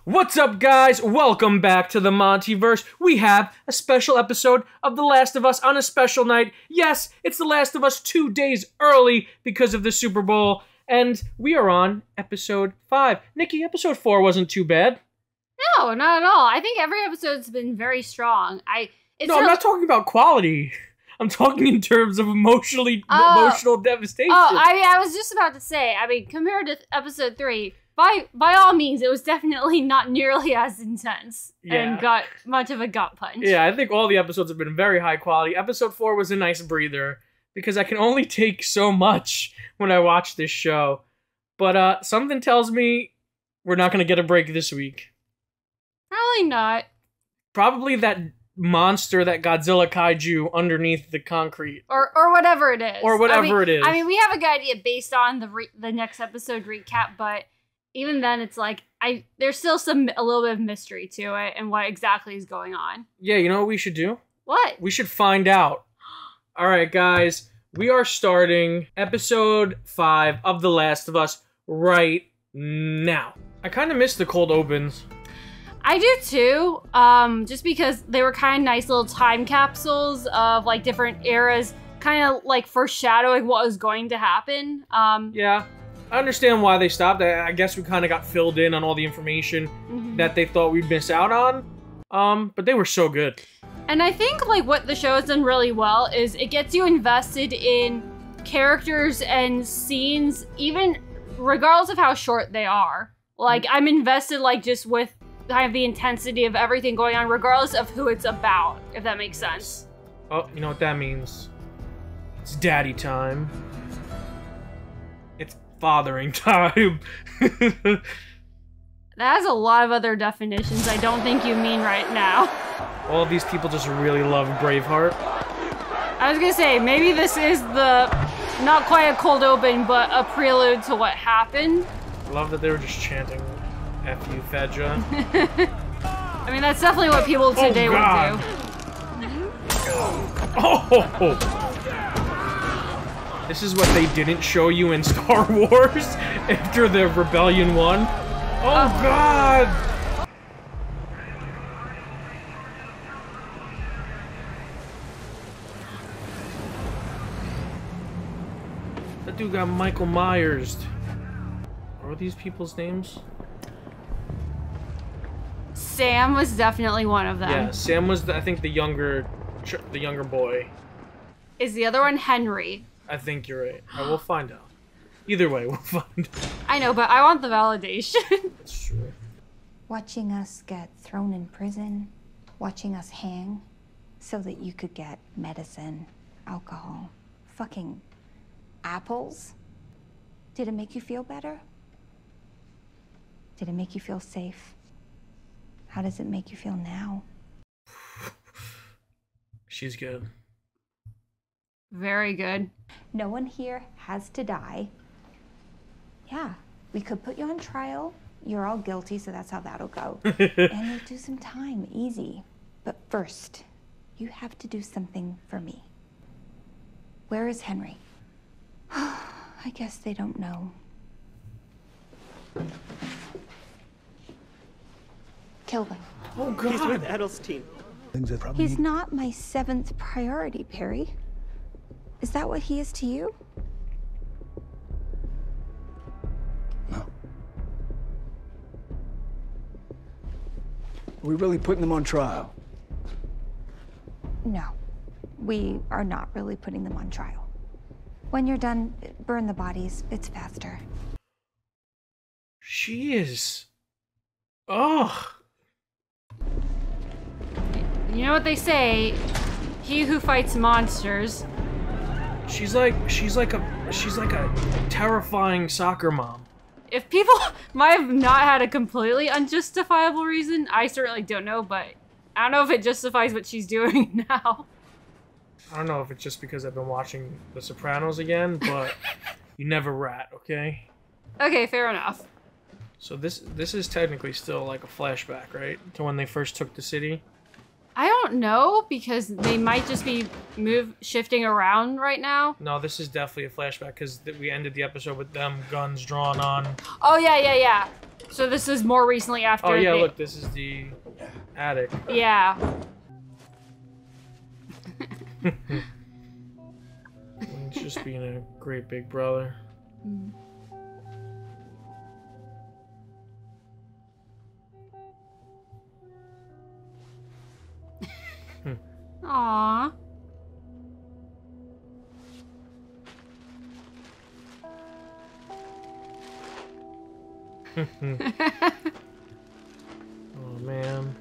What's up, guys? Welcome back to the Montyverse. We have a special episode of The Last of Us on a special night. Yes, it's The Last of Us 2 days early because of the Super Bowl, and we are on episode 5. Nikki, episode 4 wasn't too bad. No, not at all. I think every episode's been very strong. I'm not talking about quality. I'm talking in terms of emotional devastation. I was just about to say, compared to episode 3, by all means, it was definitely not nearly as intense and got much of a gut punch. Yeah, I think all the episodes have been very high quality. Episode 4 was a nice breather because I can only take so much when I watch this show. But something tells me we're not going to get a break this week. Probably not. Probably that monster, that Godzilla kaiju underneath the concrete. Or whatever it is. Or whatever it is. I mean, we have a good idea based on the next episode recap, but even then, it's like, there's still a little bit of mystery to it and what exactly is going on. Yeah, you know what we should do? What? We should find out. All right, guys. We are starting episode 5 of The Last of Us right now. I kind of miss the cold opens. I do too, just because they were kind of nice little time capsules of like different eras, kind of like foreshadowing what was going to happen. Yeah. I understand why they stopped. I guess we kind of got filled in on all the information that they thought we'd miss out on. But they were so good. And I think like what the show has done really well is it gets you invested in characters and scenes, even regardless of how short they are. Like I'm invested like just with kind of the intensity of everything going on, regardless of who it's about, if that makes sense. Oh, you know what that means? It's daddy time. It's fathering time. That has a lot of other definitions I don't think you mean right now. All these people just really love Braveheart. I was gonna say, maybe this is the, not quite a cold open, but a prelude to what happened. I love that they were just chanting, F you, Fedra. I mean, that's definitely what people today would do. Oh! This is what they didn't show you in Star Wars after the Rebellion won. Oh, God! That dude got Michael Myers. What are these people's names? Sam was definitely one of them. Yeah, Sam was, I think, the younger boy. Is the other one Henry? I think you're right. I will find out. Either way, we'll find out. I know, but I want the validation. That's true. Watching us get thrown in prison, watching us hang, so that you could get medicine, alcohol, fucking apples. Did it make you feel better? Did it make you feel safe? How does it make you feel now? She's good. Very good. No one here has to die. Yeah, we could put you on trial. You're all guilty, so that's how that'll go. And you'll do some time, easy. But first, you have to do something for me. Where is Henry? I guess they don't know. Kill them. Oh, God. He's with Edelstein. He's not my 7th priority, Perry. Is that what he is to you? No. Are we really putting them on trial? No. We are not really putting them on trial. When you're done, burn the bodies. It's faster. She is... Ugh. You know what they say, he who fights monsters. She's like a terrifying soccer mom. If people might have not had a completely unjustifiable reason, I certainly don't know, but I don't know if it justifies what she's doing now. I don't know if it's just because I've been watching The Sopranos again, but you never rat, okay? Okay, fair enough. So this is technically still like a flashback, right? To when they first took the city? I don't know, because they might just be shifting around right now. No, this is definitely a flashback, because we ended the episode with them guns drawn on. Oh, yeah. So this is more recently after. Oh yeah, look, this is the attic. Yeah. It's just being a great big brother. Aww. Oh man.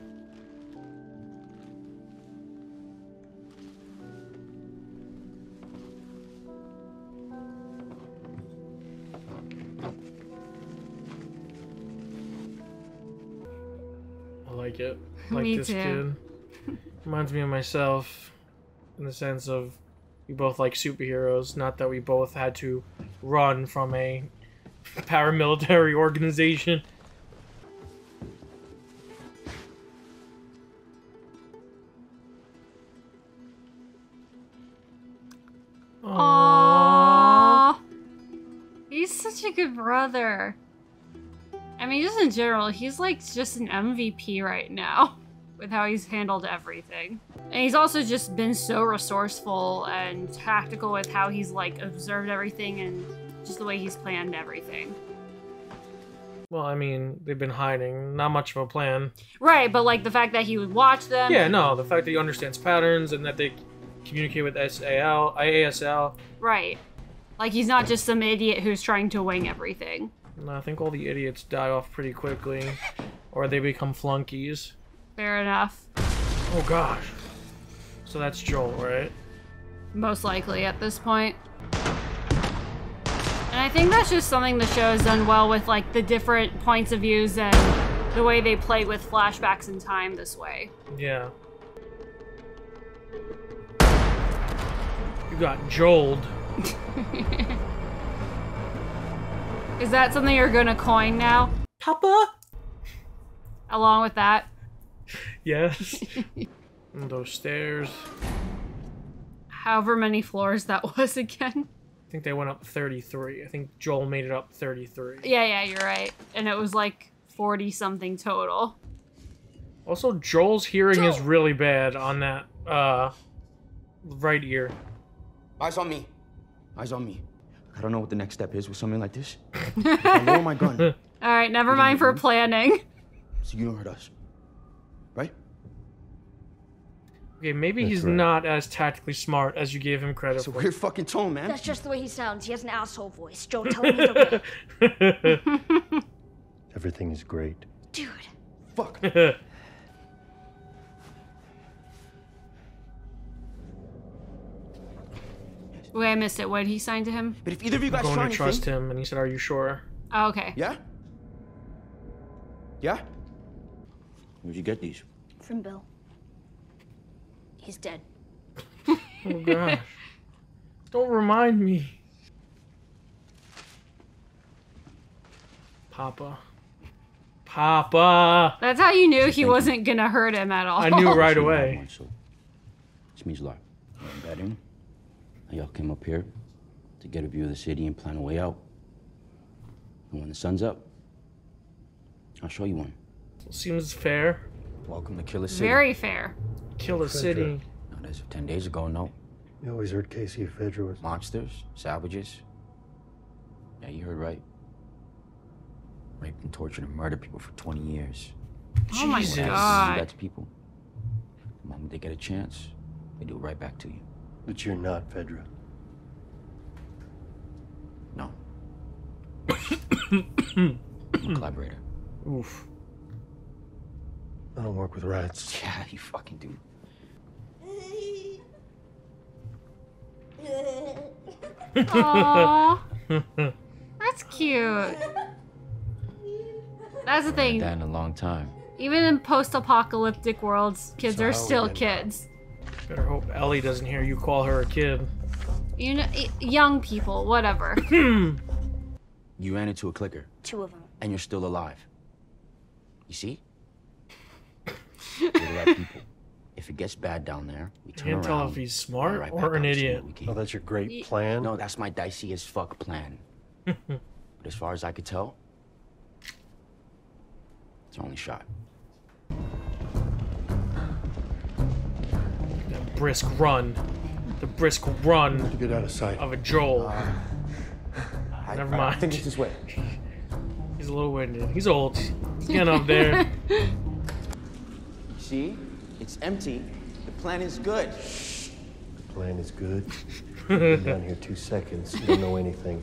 I like it. I like Me this too. kid. Reminds me of myself in the sense of we both like superheroes, not that we both had to run from a paramilitary organization. Aww. He's such a good brother. I mean, just in general, he's like just an MVP right now with how he's handled everything. And he's also just been so resourceful and tactical with how he's like observed everything and just the way he's planned everything. Well, I mean, they've been hiding. Not much of a plan. Right, but like the fact that he would watch them. Yeah, no, the fact that he understands patterns and that they communicate with ASL. Right. Like he's not just some idiot who's trying to wing everything. No, I think all the idiots die off pretty quickly. Or they become flunkies. Fair enough. Oh gosh. So that's Joel, right? Most likely at this point. And I think that's just something the show has done well with, like, the different points of views and the way they play with flashbacks in time this way. Yeah. You got Joeled. Is that something you're gonna coin now? Papa? Along with that? Yes. And those stairs. However many floors that was again. I think they went up 33. I think Joel made it up 33. Yeah, you're right. And it was like 40-something total. Also, Joel's hearing is really bad on that, right ear. Eyes on me. Eyes on me. I don't know what the next step is with something like this. I lower my gun, Alright, never mind for planning. so you don't hurt us. Right? Okay, maybe That's he's right. not as tactically smart as you gave him credit It's a for. weird fucking tone, man. That's just the way he sounds. He has an asshole voice. Joe, tell him he's okay. Everything is great. Dude. Fuck. Wait, I missed it. What did he sign to him? But if either of you guys I'm try going to trust anything... him, and he said, "Are you sure?" Oh, okay. Yeah? Yeah? Where'd you get these? From Bill. He's dead. Oh gosh. Don't remind me. Papa. Papa! That's how you knew he Thank you. wasn't gonna hurt him at all. I knew right away. So, this means a lot. That in? Y'all came up here to get a view of the city and plan a way out. And when the sun's up, I'll show you one. Seems fair. Welcome to Killer City. Very fair. Kill a city. Not as of 10 days ago, no. You always heard Casey Fedra was... Monsters, savages. Yeah, you heard right. Raped and tortured and murdered people for 20 years. Oh my Jesus. Do god. that to people. The moment they get a chance, they do it right back to you. But you're not Fedra. No. I'm a collaborator. Oof. I don't work with rats. Yeah, you fucking do. Aww. That's cute. That's the thing. That in a long time. Even in post-apocalyptic worlds, kids So are how still then? kids. Better hope Ellie doesn't hear you call her a kid. You know, young people, whatever. You ran into a clicker, 2 of them. and you're still alive. You see? We're the right people. If it gets bad down there, we turn Can't around. tell if he's smart right or back an out to see idiot. what we keep. Oh, that's your great Ye- plan? No, that's my dicey as fuck plan. But as far as I could tell, It's our only shot. That brisk run. The brisk run To get out of sight. of a Joel. Never mind. I think it's this way. He's a little winded. He's old. He's getting up there. See? It's empty. The plan is good. The plan is good. Been down here 2 seconds. You don't know anything.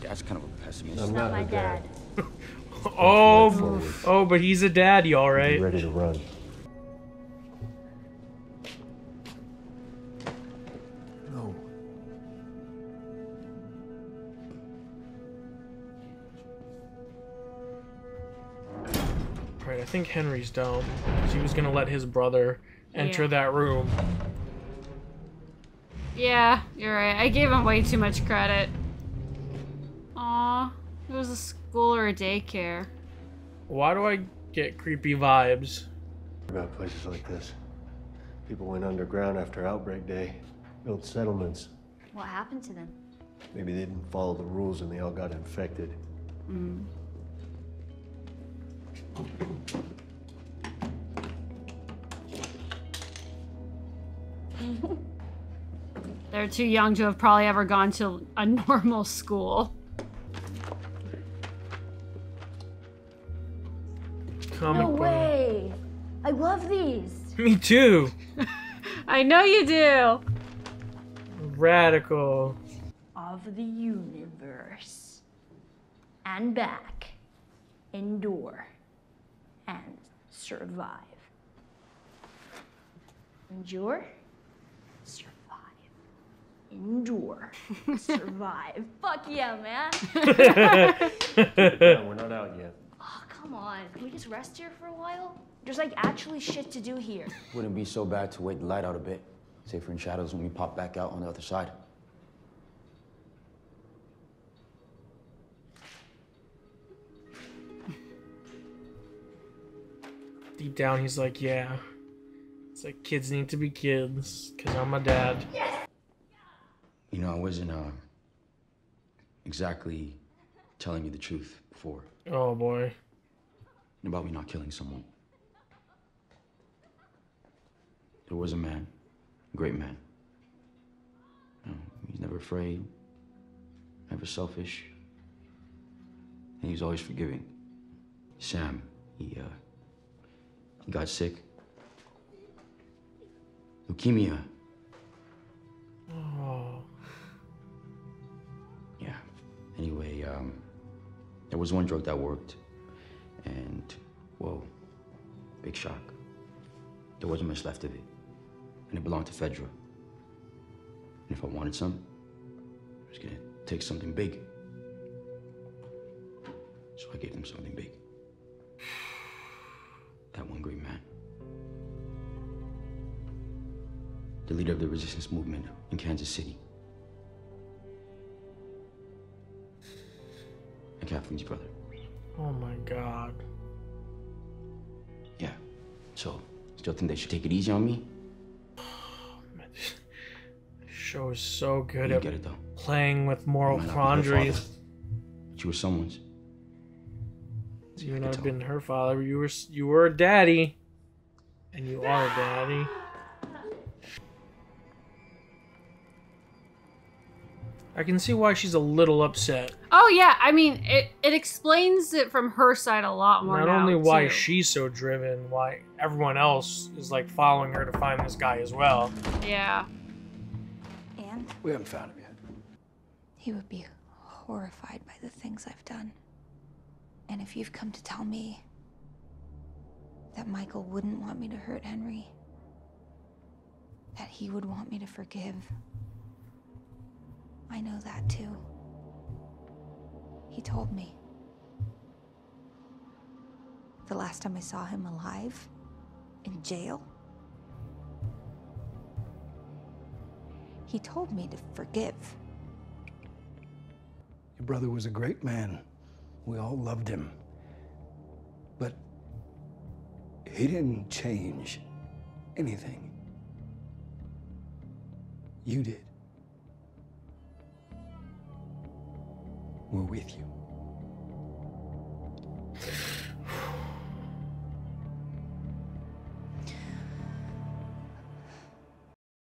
Dad's kind of a pessimist. I'm not my her dad. Oh, but he's a daddy, all Be right. ready to run. No. Right, I think Henry's dumb. 'Cause he was gonna let his brother enter Yeah. that room. Yeah, you're right. I gave him way too much credit. Aw, it was a school or a daycare. Why do I get creepy vibes? About places like this. People went underground after outbreak day, built settlements. What happened to them? Maybe they didn't follow the rules and they all got infected. They're too young to have probably ever gone to a normal school. Comic No book. way! I love these! Me too. I know you do. Radical. Of the universe. And back. Endure. And survive. Endure. Survive. Endure. Survive. Fuck yeah, man! No, we're not out yet. Oh, come on. Can we just rest here for a while? There's like actually shit to do here. Wouldn't be so bad to wait the light out a bit. Safer in shadows when we pop back out on the other side. Deep down, he's like, yeah. It's like kids need to be kids, because I'm a dad. You know, I wasn't exactly telling you the truth before Oh boy. about me not killing someone. There was a man, a great man. You know, he's never afraid, never selfish, and he's always forgiving. Sam, he got sick. Leukemia. Oh. Yeah. Anyway, there was one drug that worked, and, whoa, big shock. There wasn't much left of it, and it belonged to Fedra. And if I wanted some, I was gonna take something big. So I gave them something big. That one great man. The leader of the resistance movement in Kansas City. And Kathleen's brother. Oh my god. Yeah. So, still think they should take it easy on me? Man, this show is so good You at get it though. playing with moral You might not be her quandaries. father, but you were someone's. You I and could I've tell. been her father. You were a daddy, and you are a daddy. I can see why she's a little upset. Oh yeah, I mean it explains it from her side a lot more. Not now, only why too. she's so driven, why everyone else is like following her to find this guy as well. Yeah. And We haven't found him yet. he would be horrified by the things I've done. And if you've come to tell me that Michael wouldn't want me to hurt Henry, that he would want me to forgive, I know that too. He told me. The last time I saw him alive, in jail, he told me to forgive. Your brother was a great man. We all loved him. But he didn't change anything. You did. We're with you.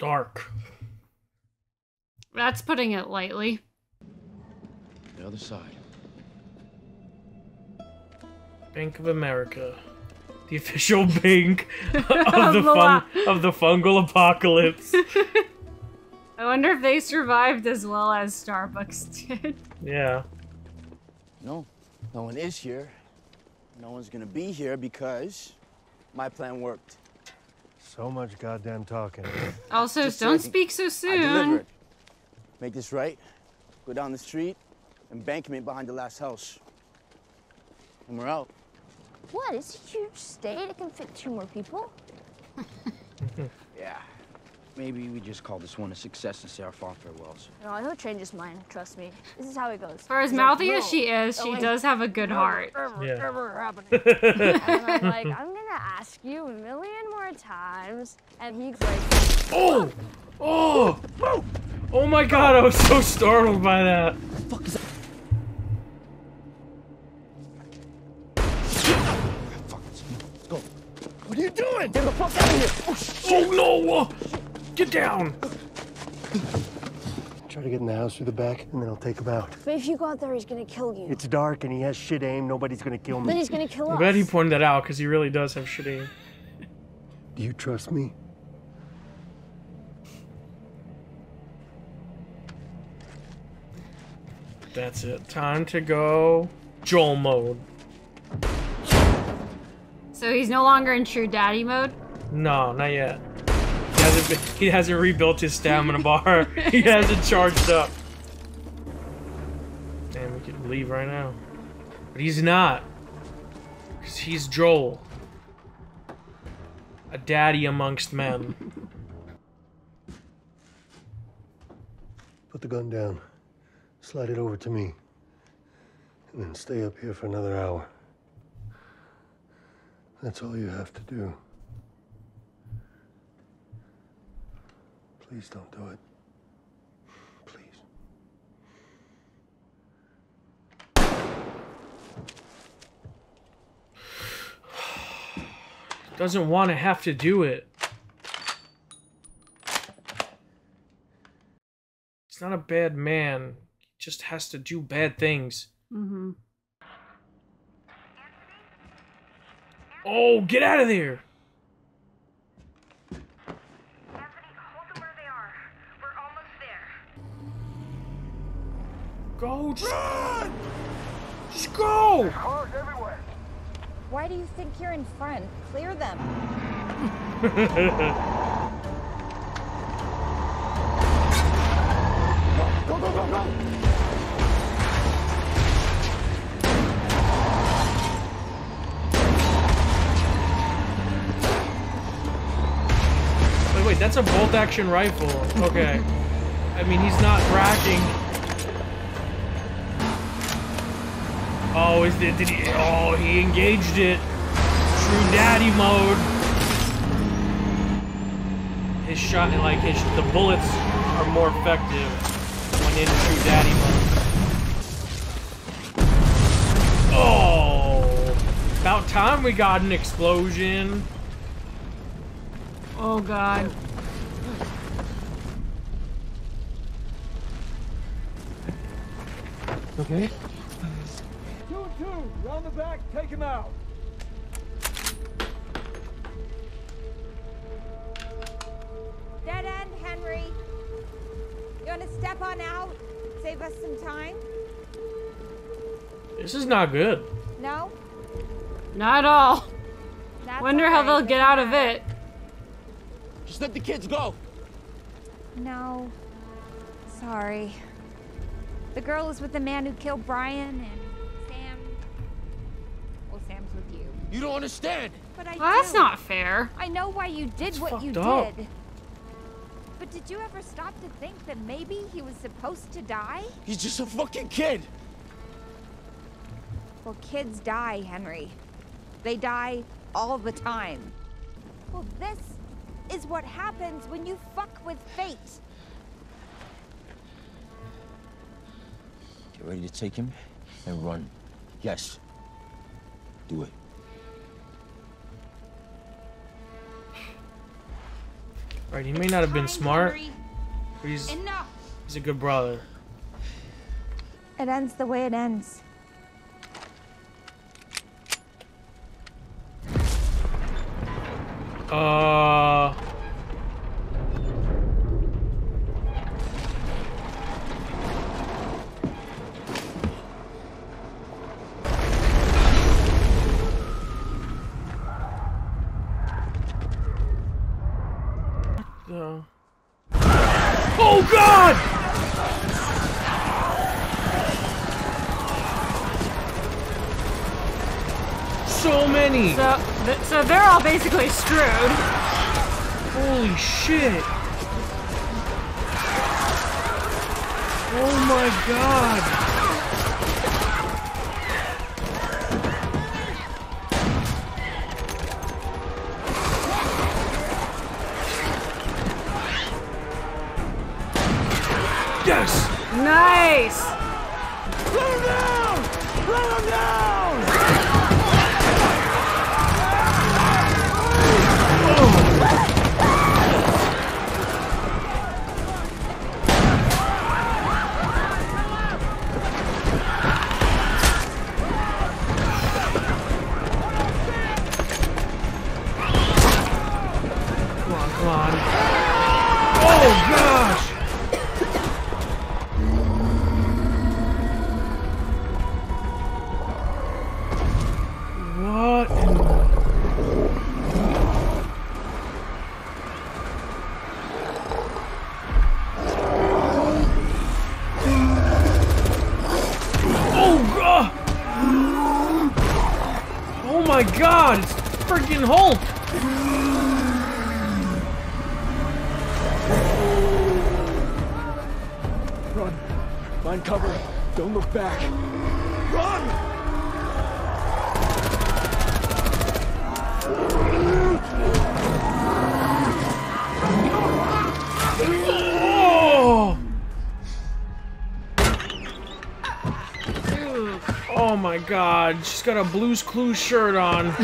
Dark. That's putting it lightly. The other side. Bank of America. The official bank of the fungal apocalypse. I wonder if they survived as well as Starbucks did. Yeah. No one is here. No one's gonna be here because my plan worked. So much goddamn talking. Also, Just don't so speak so I soon. delivered. Make this right, go down the street, embankment behind the last house. And we're out. What? It's a huge state. It can fit 2 more people. Yeah. Maybe we just call this one a success and say our fond farewells. No, he'll change his mind. Trust me. This is how it goes. For as mouthy as she is, she does have a good heart. Yeah. And I'm like, I'm gonna ask you a million more times. And he's like, Oh! Oh! Oh my god, I was so startled by that. What are you doing? Get the fuck out of here! Oh no! Get down! Try to get in the house through the back, and then I'll take him out. but if you go out there, he's gonna kill you. It's dark, and he has shit aim. Nobody's gonna kill Then me. he's gonna kill us. I'm glad he pointed that out, because he really does have shit aim. Do you trust me? That's it. Time to go Joel mode. So he's no longer in true daddy mode? No, not yet. He hasn't rebuilt his stamina bar. He hasn't charged up. Damn, we could leave right now. But he's not. Because he's Joel. A daddy amongst men. Put the gun down. Slide it over to me. And then stay up here for another hour. That's all you have to do. Please don't do it. Please. Doesn't want to have to do it. He's not a bad man. He just has to do bad things. Mm-hmm. Oh, get out of there! Anthony, hold them where they are. We're almost there. Go, just go! Cars everywhere. Why do you think you're in front? Clear them. Go, go, go, go! Wait, that's a bolt action rifle. Okay. I mean, he's not racking. Oh, did he? Oh, he engaged it. True daddy mode. His shot, like the bullets are more effective when in true daddy mode. Oh, about time we got an explosion. Oh god. Okay. 2 and 2, round the back, take him out. Dead end, Henry. You want to step on out? Save us some time? This is not good. No? Not at all. That's Wonder how okay. they'll get out of it. Just let the kids go. No. Sorry. The girl is with the man who killed Brian, and Sam... Well, Sam's with you. You don't understand. But I Well, that's do. not fair. I know why you did what you fucked up. did. But did you ever stop to think that maybe he was supposed to die? He's just a fucking kid. Well, kids die, Henry. They die all the time. Well, this is what happens when you fuck with fate. Get ready to take him and run. Yes. Do it. Right, he may not have been smart, Henry. but he's Enough. a good brother. It ends the way it ends. Oh God! So many! So they're all basically screwed. Holy shit! Oh my God! Yes! Nice! Run him down! Run him down! Come on. Oh gosh! What in the... Oh God! Oh my God! It's freaking Hulk! Run. Find cover. Don't look back. Run! Oh! Oh my God, she's got a Blue's Clues shirt on.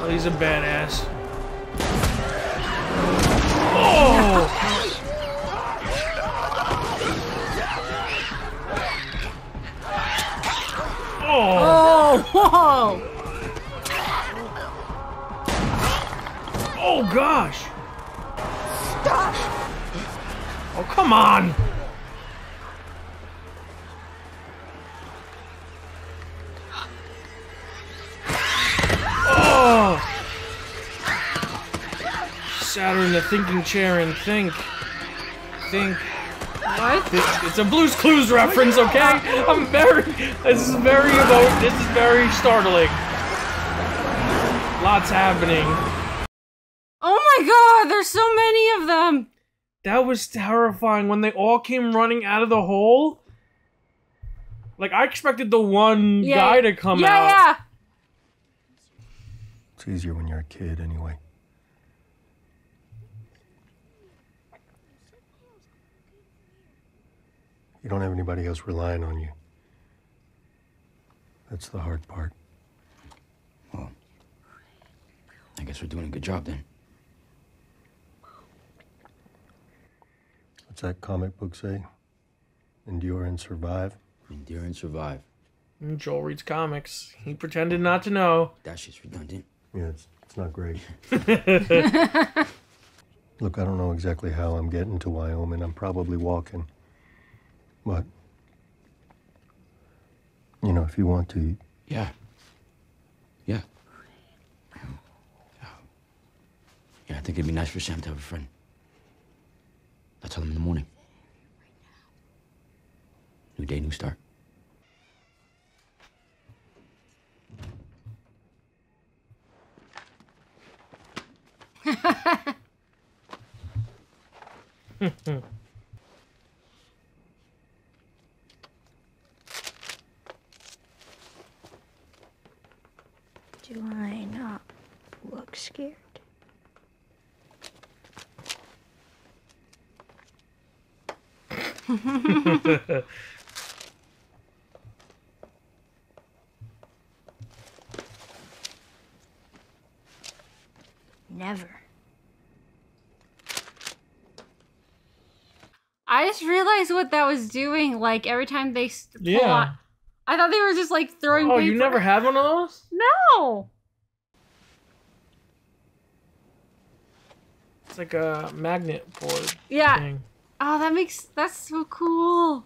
Oh, he's a badass. Oh! Oh! Oh, whoa! Oh gosh! Stop! Oh, come on! Oh! Sat her in the thinking chair and think. What? It's a Blue's Clues reference, okay? This is very startling. Lots happening. Oh my God, there's so many of them! That was terrifying when they all came running out of the hole. Like, I expected the one guy to come out. Yeah. It's easier when you're a kid, anyway. You don't have anybody else relying on you. That's the hard part. Well, I guess we're doing a good job then. What's that comic book say? Endure and survive? Endure and survive. Joel reads comics. He pretended not to know. That shit's redundant. Yeah, it's not great. Look, I don't know exactly how I'm getting to Wyoming. I'm probably walking. But, you know, if you want to... Yeah. Yeah, I think it'd be nice for Sam to have a friend. I'll tell him in the morning. New day, new start. Do I not look scared? Never. I just realized what that was doing. Like every time they pull Yeah. on, I thought they were just like throwing. Oh, paper. you never had one of those? No. It's like a magnet board Yeah. thing. Oh, that's so cool.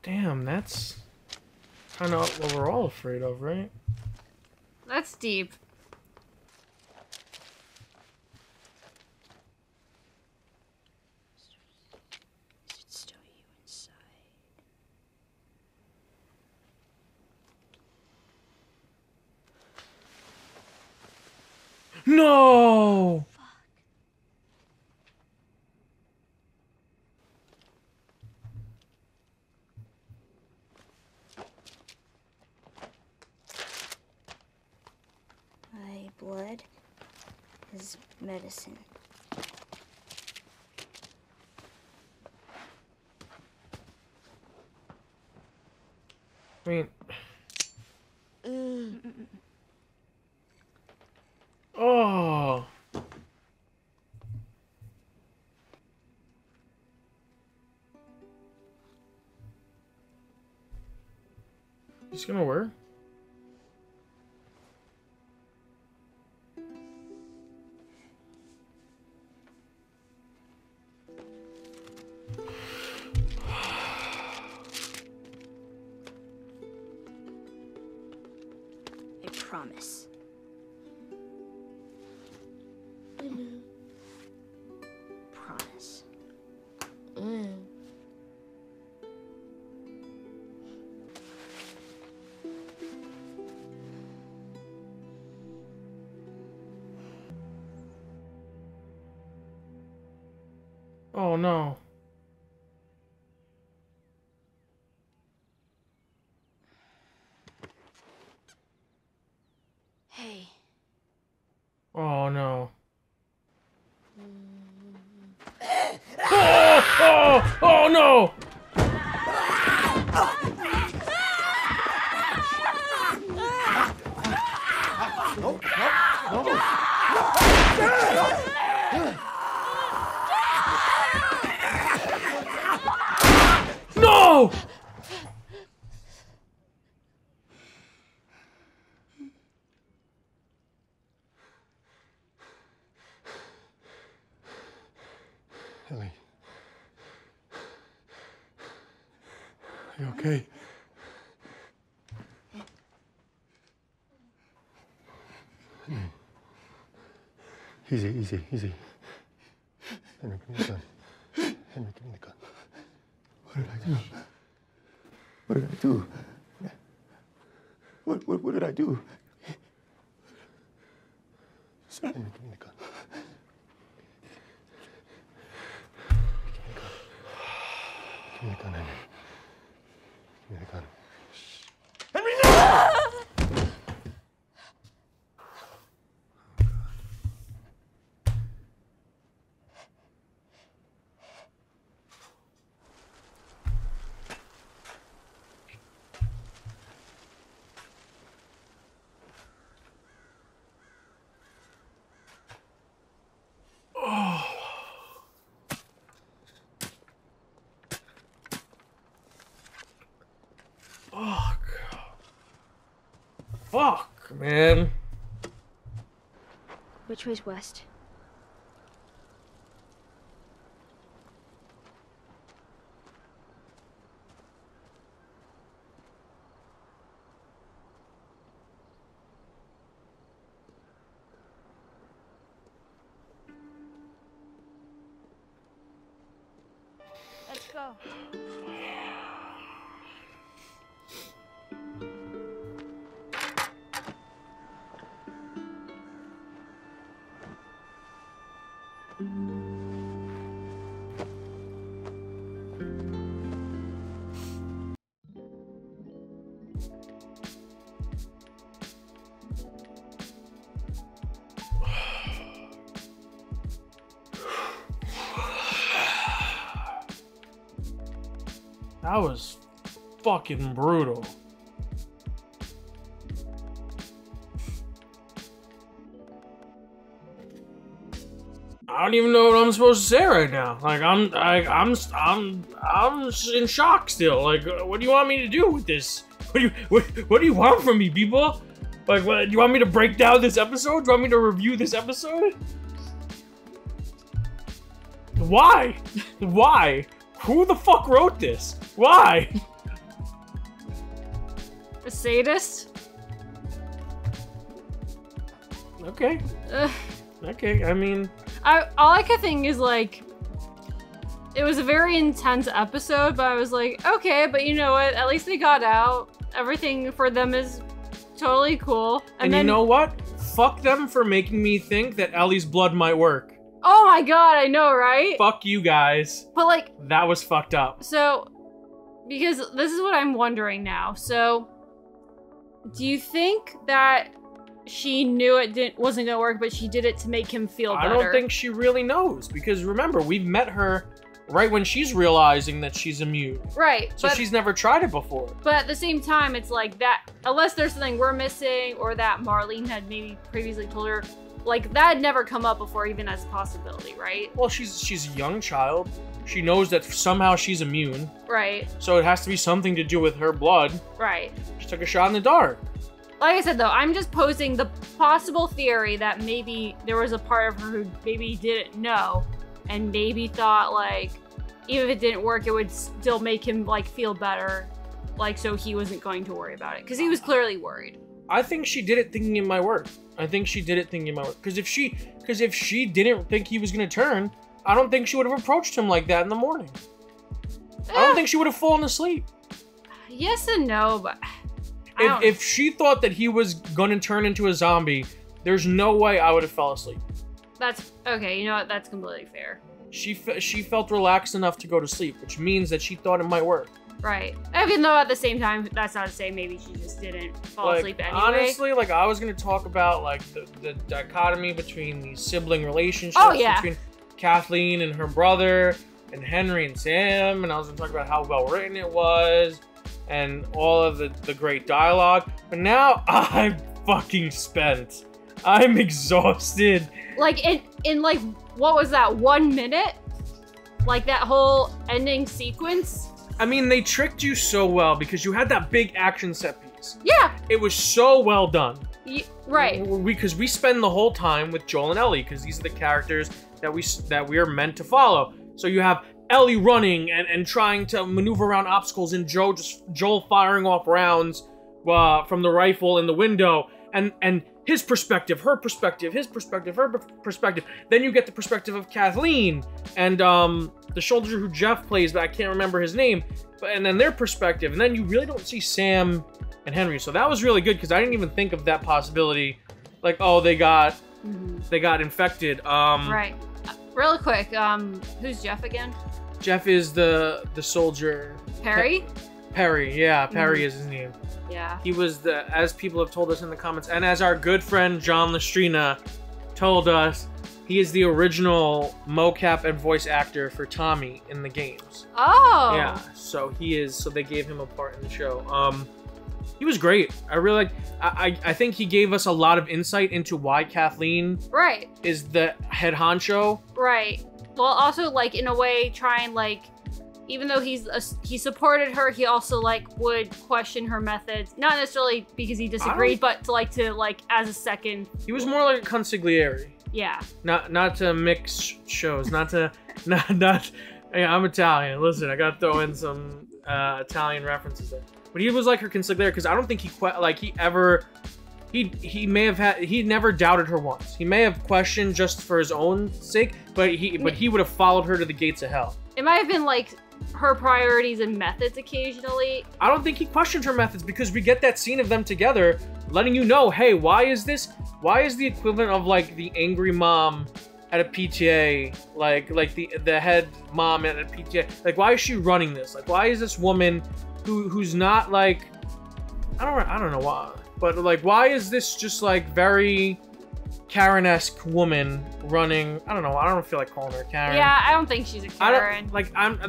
Damn, that's kind of what we're all afraid of, right? That's deep. Is it still you inside? No! My blood is medicine. I mean... Oh! He's gonna work? I promise. Promise. Oh no. Hey. Oh no. Oh! Oh no! No! Ellie. Are you okay? Easy, easy, easy. Henry, give me the gun. Henry, give me the gun. What did I do? What did I do? What did I do? Henry, give me the gun. Give me the gun, Henry. Give me the gun. Henry, no! Fuck, man. Which way's west? Let's go. That was fucking brutal. I don't even know what I'm supposed to say right now. Like I'm in shock still. Like, what do you want me to do with this? What do you want from me, people? Like, what, do you want me to break down this episode? Do you want me to review this episode? Why? Why? Who the fuck wrote this? Why? A sadist? Okay. Ugh. Okay, I mean... all I could think is, like, it was a very intense episode, but I was like, okay, but you know what? At least they got out. Everything for them is totally cool. And then, you know what? Fuck them for making me think that Ellie's blood might work. Oh my god, I know, right? Fuck you guys. But, like... That was fucked up. So, because this is what I'm wondering now. So, do you think that she knew it wasn't gonna work, but she did it to make him feel better? I don't think she really knows, because remember, we've met her right when she's realizing that she's immune. Right. So she's never tried it before. But at the same time, it's like that, unless there's something we're missing, or that Marlene had maybe previously told her, like, that had never come up before, even as a possibility, right? Well, she's a young child. She knows that somehow she's immune. Right. So it has to be something to do with her blood. Right. She took a shot in the dark. Like I said, though, I'm just posing the possible theory that maybe there was a part of her who maybe didn't know, and maybe thought, like, even if it didn't work, it would still make him, like, feel better, like, so he wasn't going to worry about it. Because he was clearly worried. I think she did it thinking it might work. I think she did it thinking it might work. Because if she didn't think he was going to turn, I don't think she would have approached him like that in the morning. I don't think she would have fallen asleep. Yes and no, but... If she thought that he was going to turn into a zombie, there's no way I would have fell asleep. That's... Okay, you know what? That's completely fair. She felt relaxed enough to go to sleep, which means that she thought it might work. Right. Even though at the same time, that's not to say maybe she just didn't fall asleep anyway. Honestly, like, I was going to talk about, like, the dichotomy between these sibling relationships. Between Kathleen and her brother, and Henry and Sam, and I was going to talk about how well written it was, and all of the great dialogue. But now, I'm fucking spent. I'm exhausted. Like, in like, what was that, 1 minute? Like, that whole ending sequence? I mean, they tricked you so well because you had that big action set piece. Yeah. It was so well done. Right. Because we spend the whole time with Joel and Ellie because these are the characters that we are meant to follow. So you have Ellie running and trying to maneuver around obstacles, and Joel firing off rounds from the rifle in the window, and his perspective, her perspective, his perspective, her perspective. Then you get the perspective of Kathleen and the soldier who Jeff plays, but I can't remember his name. And then their perspective, and then you really don't see Sam and Henry. So that was really good because I didn't even think of that possibility. Like, oh, they got infected. Right. Real quick, who's Jeff again? Jeff is the soldier. Perry? Perry, yeah, Perry is his name. Yeah. He was as people have told us in the comments, and as our good friend John Lestrina told us, he is the original mocap and voice actor for Tommy in the games. Oh. Yeah, so he is. So they gave him a part in the show. He was great. I really I think he gave us a lot of insight into why Kathleen is the head honcho. Right. Well, also, like, in a way, try and, like, even though he supported her, he also, like, would question her methods. Not necessarily because he disagreed, but to as a second. He was more like a consigliere. Yeah. Not to mix shows. Not. Hey, I'm Italian. Listen, I gotta throw in some Italian references there. But he was like her consigliere because I don't think he never doubted her once. He may have questioned just for his own sake, but he would have followed her to the gates of hell. It might have been like her priorities and methods occasionally. I don't think he questioned her methods because we get that scene of them together, letting you know, hey, why is the equivalent of like the angry mom at a PTA, like the head mom at a PTA, like why is she running this? Like why is this woman who's not like, I don't know why, but like why is this just like very Karen-esque woman running. I don't know. I don't feel like calling her Karen. Yeah, I don't think she's a Karen.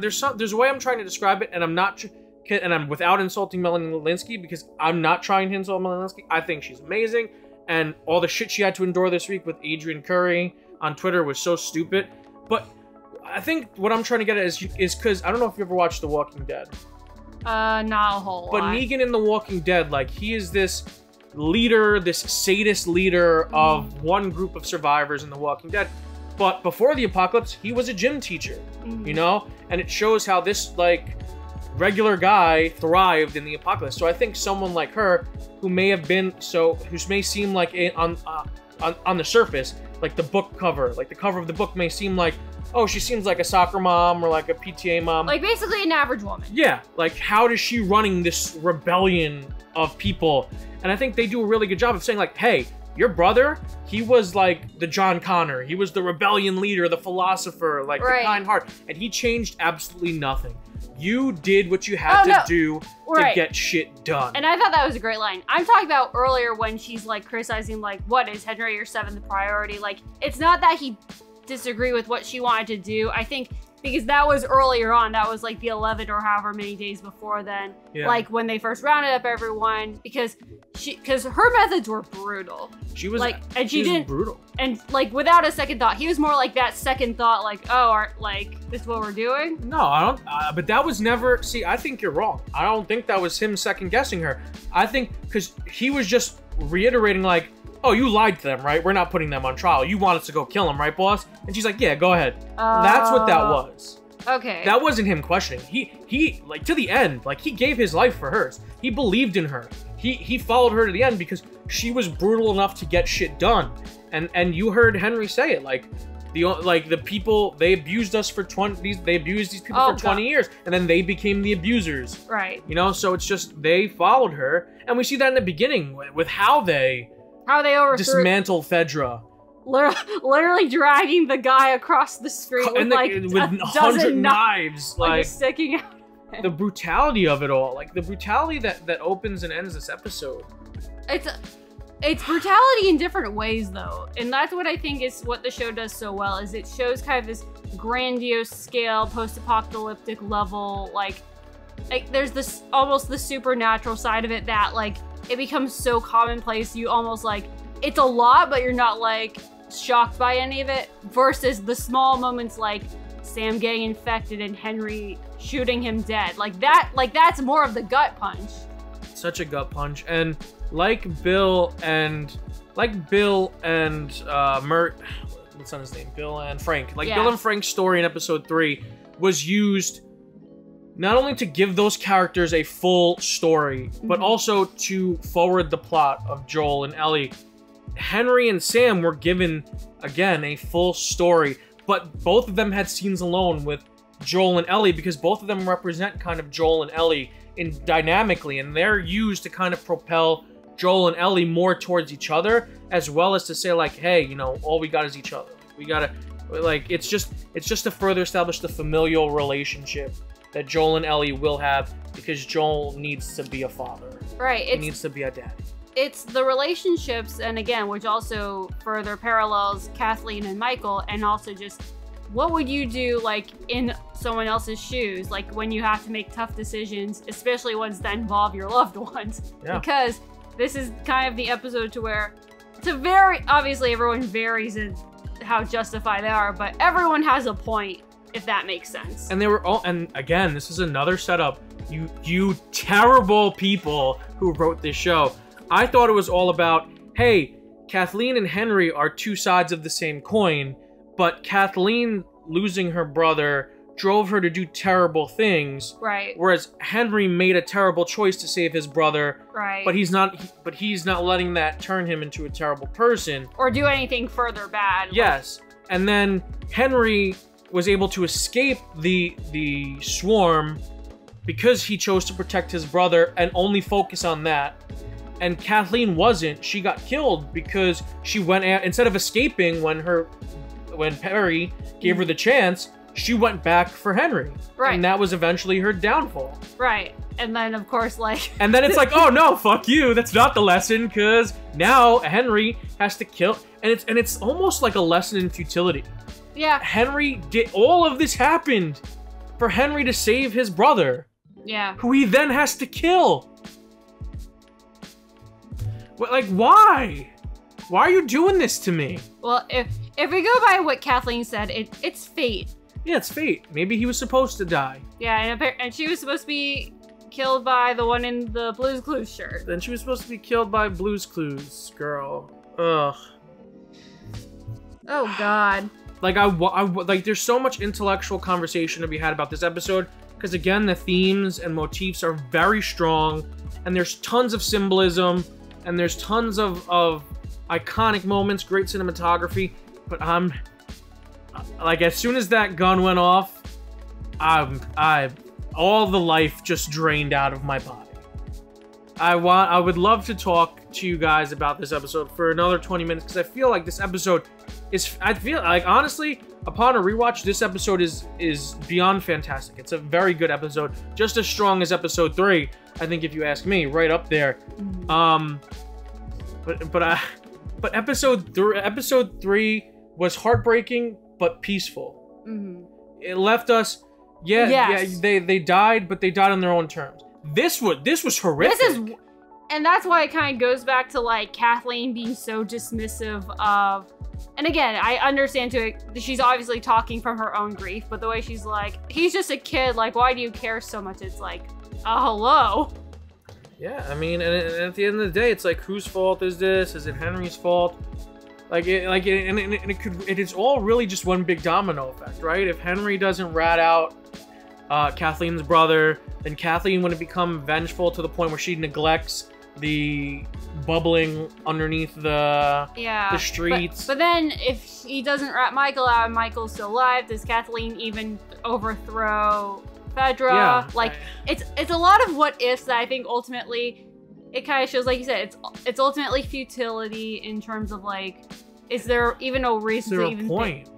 There's a way I'm trying to describe it, and I'm not, and I'm without insulting Melanie Linsky, because I'm not trying to insult Melanie Linsky. I think she's amazing, and all the shit she had to endure this week with Adrian Curry on Twitter was so stupid. But I think what I'm trying to get at is because I don't know if you ever watched The Walking Dead. Not a whole But lot. Negan in The Walking Dead, like, he is this leader, this sadist leader of one group of survivors in The Walking Dead. But before the apocalypse, he was a gym teacher, you know? And it shows how this, like, regular guy thrived in the apocalypse. So I think someone like her, who may have been, who may seem like on the surface, like the book cover, like the cover of the book may seem like, oh, she seems like a soccer mom or like a PTA mom. Like, basically an average woman. Yeah, like, how is she running this rebellion of people? And I think they do a really good job of saying, like, hey, your brother, he was like the John Connor. He was the rebellion leader, the philosopher, like the kind heart. And he changed absolutely nothing. You did what you had to do to get shit done. And I thought that was a great line. I'm talking about earlier when she's, like, criticizing, like, what, is Henry your seventh priority? Like, it's not that he disagree with what she wanted to do. I think because that was earlier on, that was like the 11 or however many days before then, like when they first rounded up everyone, because her methods were brutal. She was like, and she didn't brutal, and like without a second thought. He was more like that second thought, like, oh, this is what we're doing. No, I don't. But that was never. See, I think you're wrong. I don't think that was him second guessing her. I think because he was just reiterating, like, oh, you lied to them, right? We're not putting them on trial. You want us to go kill them, right, boss? And she's like, yeah, go ahead. That's what that was. Okay. That wasn't him questioning. He like, to the end, like, he gave his life for hers. He believed in her. He followed her to the end because she was brutal enough to get shit done. And you heard Henry say it, like, the people, they abused us for 20, they abused these people for 20 years, and then they became the abusers. Right. You know, so it's just, they followed her, and we see that in the beginning with how they overthrew, dismantle Fedra. Literally dragging the guy across the street with, like, with 100 knives, like, sticking out. The brutality of it all, like the brutality that opens and ends this episode. It's brutality in different ways, though, and that's what I think is what the show does so well. Is it shows kind of this grandiose scale, post-apocalyptic level, like there's this almost the supernatural side of it that, like, it becomes so commonplace, you almost, like, it's a lot, but you're not, like, shocked by any of it, versus the small moments like Sam getting infected and Henry shooting him dead. Like, that's more of the gut punch. Such a gut punch. And like Bill and Mert, what's on his name? Bill and Frank. Like, Bill and Frank's story in episode 3 was used not only to give those characters a full story, but also to forward the plot of Joel and Ellie. Henry and Sam were given, again, a full story, but both of them had scenes alone with Joel and Ellie because both of them represent kind of Joel and Ellie dynamically, and they're used to kind of propel Joel and Ellie more towards each other, as well as to say, like, hey, you know, all we got is each other. We gotta, like, it's just to further establish the familial relationship that Joel and Ellie will have, because Joel needs to be a father. Right. He needs to be a daddy. It's the relationships, and again, which also further parallels Kathleen and Michael, and also just what would you do, like, in someone else's shoes, like when you have to make tough decisions, especially ones that involve your loved ones. Yeah. Because this is kind of the episode to where, obviously everyone varies in how justified they are, but everyone has a point, if that makes sense. And they were all, and again, this is another setup. You terrible people who wrote this show. I thought it was all about, hey, Kathleen and Henry are two sides of the same coin, but Kathleen losing her brother drove her to do terrible things. Right. Whereas Henry made a terrible choice to save his brother. Right. But he's not letting that turn him into a terrible person. Or do anything further bad. Yes. And then Henry was able to escape the swarm because he chose to protect his brother and only focus on that. And Kathleen wasn't. She got killed because she went out, instead of escaping when Perry gave her the chance, she went back for Henry. Right. And that was eventually her downfall. Right. And then, of course, like... And then it's like, oh no, fuck you. That's not the lesson, because now Henry has to kill... And it's almost like a lesson in futility. Yeah. Henry did... All of this happened for Henry to save his brother. Yeah. Who he then has to kill. Like, why? Why are you doing this to me? Well, if we go by what Kathleen said, it's fate. Yeah, it's fate. Maybe he was supposed to die. Yeah, and she was supposed to be killed by the one in the Blue's Clues shirt. Then she was supposed to be killed by Blue's Clues girl. Ugh. Oh God. Like like there's so much intellectual conversation to be had about this episode, because again, the themes and motifs are very strong, and there's tons of symbolism, and there's tons of iconic moments, great cinematography. But I'm like, as soon as that gun went off, all the life just drained out of my body. I would love to talk to you guys about this episode for another 20 minutes, because I feel like this episode is, I feel like, honestly, upon a rewatch, this episode is beyond fantastic. It's a very good episode, just as strong as episode 3, I think, if you ask me, right up there. But episode 3 was heartbreaking but peaceful. It left us, yeah, they died, but they died on their own terms. This was horrific. And that's why it kind of goes back to, like, Kathleen being so dismissive of... And again, I understand too, she's obviously talking from her own grief, but the way she's like, he's just a kid, like, why do you care so much? It's like, hello? Yeah, I mean, and at the end of the day, it's like, whose fault is this? Is it Henry's fault? It is all really just one big domino effect, right? If Henry doesn't rat out Kathleen's brother, then Kathleen wouldn't become vengeful to the point where she neglects the bubbling underneath the streets. But then if he doesn't rat Michael out and Michael's still alive, does Kathleen even overthrow Fedra? Yeah. Like, it's a lot of what ifs that I think ultimately it kind of shows, like you said, it's ultimately futility in terms of, like, is there even no reason to even think?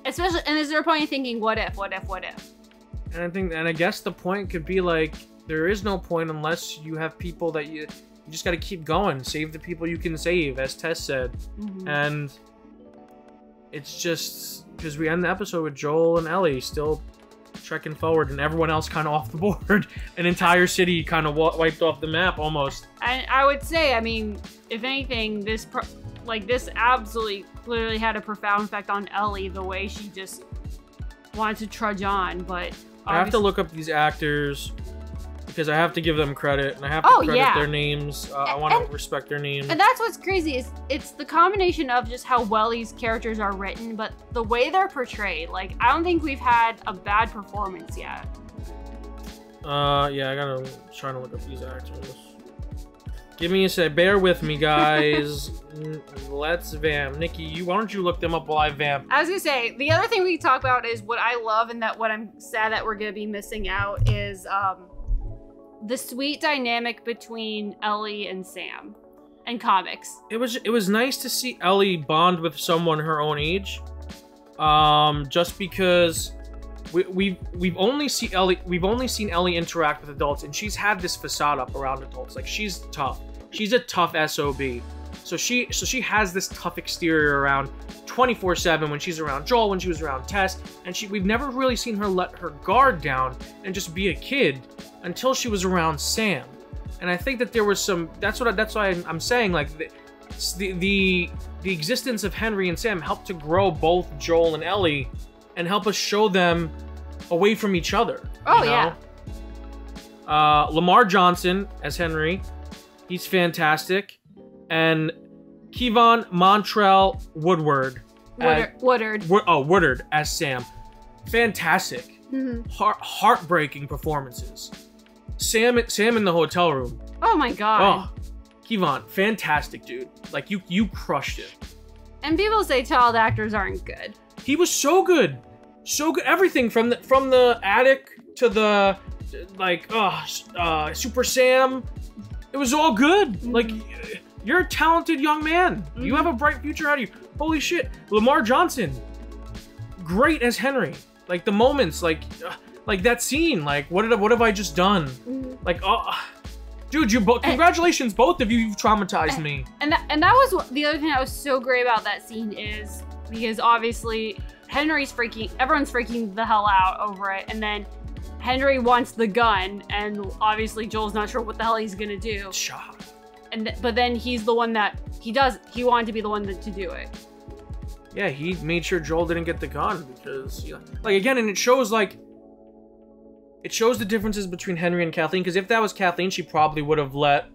Especially, and is there a point in thinking, what if? And I guess the point could be, like, there is no point unless you have people that you just got to keep going, save the people you can save, as Tess said. And it's just because we end the episode with Joel and Ellie still trekking forward, and everyone else kind of off the board. An entire city kind of wiped off the map almost. And I would say, I mean, if anything, this absolutely clearly had a profound effect on Ellie, the way she just wanted to trudge on. But I have to look up these actors because I have to give them credit, and I have to credit their names. I want to respect their names. And that's what's crazy, is it's the combination of just how well these characters are written, but the way they're portrayed. Like, I don't think we've had a bad performance yet. Yeah, I gotta try to look up these actors. Give me a sec. Bear with me, guys. Let's vamp. Nikki, why don't you look them up while I vamp? I was gonna say, the other thing we talk about is what I love, and that what I'm sad that we're gonna be missing out is the sweet dynamic between Ellie and Sam in comics. It was nice to see Ellie bond with someone her own age. Just because we've only seen Ellie interact with adults, and she's had this facade up around adults. Like, she's tough. She's a tough SOB. So she has this tough exterior around 24/7 when she's around Joel, when she was around Tess, and we've never really seen her let her guard down and just be a kid until she was around Sam. And I think that there was some, that's why I'm saying, like, the existence of Henry and Sam helped to grow both Joel and Ellie and help us show them away from each other. Oh, yeah. Lamar Johnson as Henry, he's fantastic. And Kevon Montrell Woodward as Sam. Fantastic. Heartbreaking performances. Sam in the hotel room. Oh my god. Oh, Kevon, fantastic, dude. Like, you crushed it. And people say child actors aren't good. He was so good. So good. Everything from the attic to the, like, Super Sam. It was all good. Like, you're a talented young man. You have a bright future ahead of you. Holy shit. Lamar Johnson. Great as Henry. Like the moments, like that scene, like what have I just done? Like, oh, dude, congratulations, both of you, you've traumatized me. And that was the other thing that was so great about that scene is because obviously everyone's freaking the hell out over it, and then Henry wants the gun, and obviously Joel's not sure what the hell he's gonna do. Shot. But then he's the one that he wanted to be the one to do it. Yeah, he made sure Joel didn't get the gun because, like, again, and it shows the differences between Henry and Kathleen. Because if that was Kathleen, she probably would have let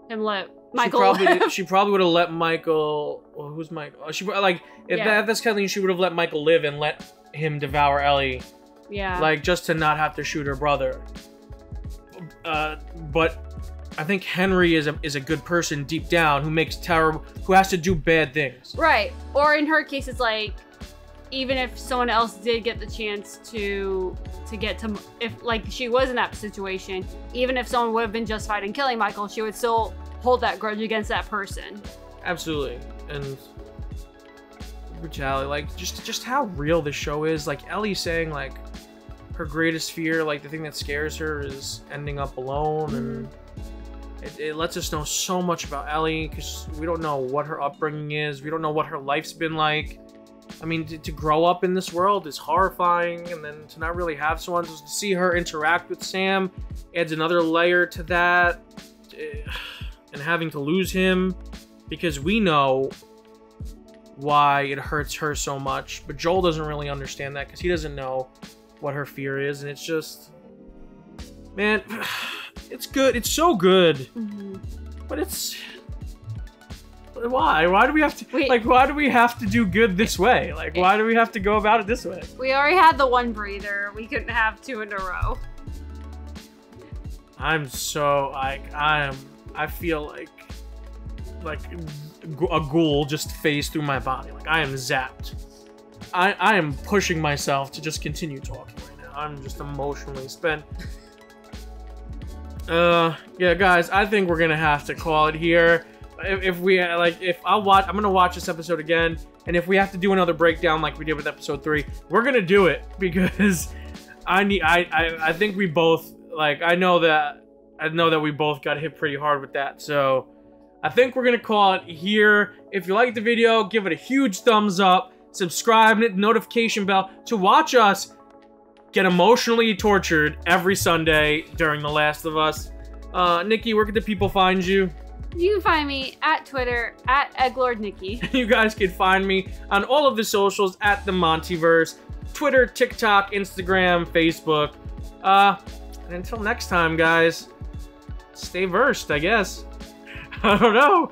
Michael. She probably would have let Michael. Well, who's Michael? If that's Kathleen, she would have let Michael live and let him devour Ellie. Yeah. Like, just to not have to shoot her brother. But I think Henry is a good person deep down who has to do bad things. Right. Or in her case, it's like, even if someone else did get the chance to get to, if like she was in that situation, even if someone would have been justified in killing Michael, she would still hold that grudge against that person. Absolutely. And brutality, like just how real this show is. Like Ellie saying like her greatest fear, like the thing that scares her is ending up alone, and it lets us know so much about Ellie because we don't know what her upbringing is. We don't know what her life's been like. I mean, to grow up in this world is horrifying, and then to not really have someone, just to see her interact with Sam adds another layer to that, and having to lose him because we know why it hurts her so much, but Joel doesn't really understand that because he doesn't know what her fear is, and it's just, man, it's good. It's so good, but it's. Why do we have to why do we have to do good this way? Like, why do we have to go about it this way? We already had the one breather. We couldn't have two in a row. I'm so I feel like a ghoul just phased through my body. Like I am zapped. I am pushing myself to just continue talking right now. I'm just emotionally spent. Yeah, guys, I think we're gonna have to call it here. I'm gonna watch this episode again, and if we have to do another breakdown like we did with episode 3, we're gonna do it because I think we both I know that we both got hit pretty hard with that. So I think we're gonna call it here. If you liked the video, give it a huge thumbs up, subscribe, and hit the notification bell to watch us get emotionally tortured every Sunday during The Last of Us. Nikki, where can the people find you? You can find me at Twitter, at EgglordNikki. You guys can find me on all of the socials at the Montyverse. Twitter, TikTok, Instagram, Facebook. And until next time, guys, stay versed, I guess. I don't know.